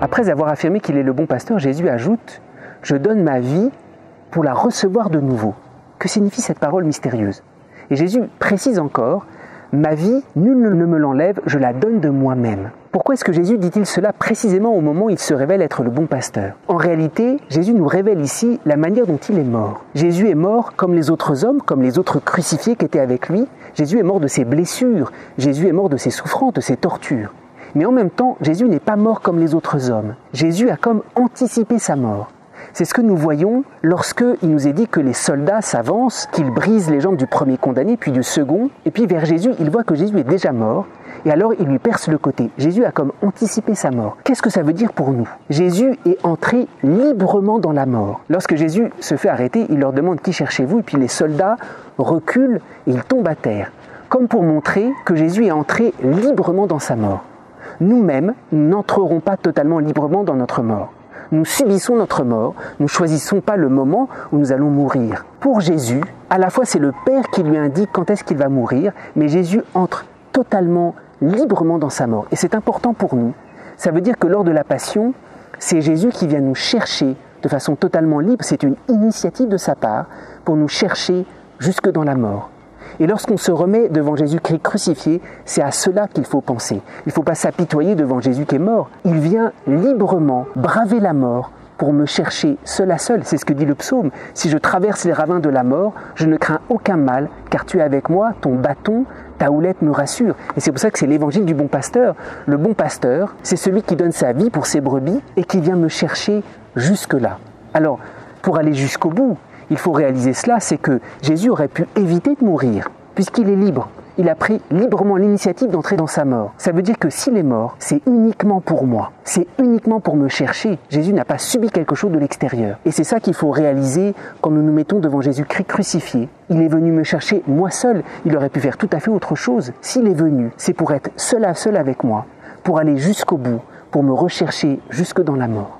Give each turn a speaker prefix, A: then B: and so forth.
A: Après avoir affirmé qu'il est le bon pasteur, Jésus ajoute « Je donne ma vie pour la recevoir de nouveau ». Que signifie cette parole mystérieuse? Et Jésus précise encore « Ma vie, nul ne me l'enlève, je la donne de moi-même ». Pourquoi est-ce que Jésus dit-il cela précisément au moment où il se révèle être le bon pasteur? En réalité, Jésus nous révèle ici la manière dont il est mort. Jésus est mort comme les autres hommes, comme les autres crucifiés qui étaient avec lui. Jésus est mort de ses blessures, Jésus est mort de ses souffrances, de ses tortures. Mais en même temps, Jésus n'est pas mort comme les autres hommes. Jésus a comme anticipé sa mort. C'est ce que nous voyons lorsqu'il nous est dit que les soldats s'avancent, qu'ils brisent les jambes du premier condamné, puis du second, et puis vers Jésus, ils voient que Jésus est déjà mort, et alors ils lui percent le côté. Jésus a comme anticipé sa mort. Qu'est-ce que ça veut dire pour nous? Jésus est entré librement dans la mort. Lorsque Jésus se fait arrêter, il leur demande « Qui cherchez-vous » et puis les soldats reculent et ils tombent à terre, comme pour montrer que Jésus est entré librement dans sa mort. Nous-mêmes, nous n'entrerons pas totalement librement dans notre mort. Nous subissons notre mort, nous ne choisissons pas le moment où nous allons mourir. Pour Jésus, à la fois c'est le Père qui lui indique quand est-ce qu'il va mourir, mais Jésus entre totalement librement dans sa mort. Et c'est important pour nous. Ça veut dire que lors de la Passion, c'est Jésus qui vient nous chercher de façon totalement libre. C'est une initiative de sa part pour nous chercher jusque dans la mort. Et lorsqu'on se remet devant Jésus-Christ crucifié, c'est à cela qu'il faut penser. Il ne faut pas s'apitoyer devant Jésus qui est mort. Il vient librement braver la mort pour me chercher seul à seul. C'est ce que dit le psaume. Si je traverse les ravins de la mort, je ne crains aucun mal, car tu es avec moi, ton bâton, ta houlette me rassure. Et c'est pour ça que c'est l'évangile du bon pasteur. Le bon pasteur, c'est celui qui donne sa vie pour ses brebis et qui vient me chercher jusque-là. Alors, pour aller jusqu'au bout, il faut réaliser cela, c'est que Jésus aurait pu éviter de mourir, puisqu'il est libre. Il a pris librement l'initiative d'entrer dans sa mort. Ça veut dire que s'il est mort, c'est uniquement pour moi. C'est uniquement pour me chercher. Jésus n'a pas subi quelque chose de l'extérieur. Et c'est ça qu'il faut réaliser quand nous nous mettons devant Jésus-Christ crucifié. Il est venu me chercher moi seul. Il aurait pu faire tout à fait autre chose. S'il est venu, c'est pour être seul à seul avec moi, pour aller jusqu'au bout, pour me rechercher jusque dans la mort.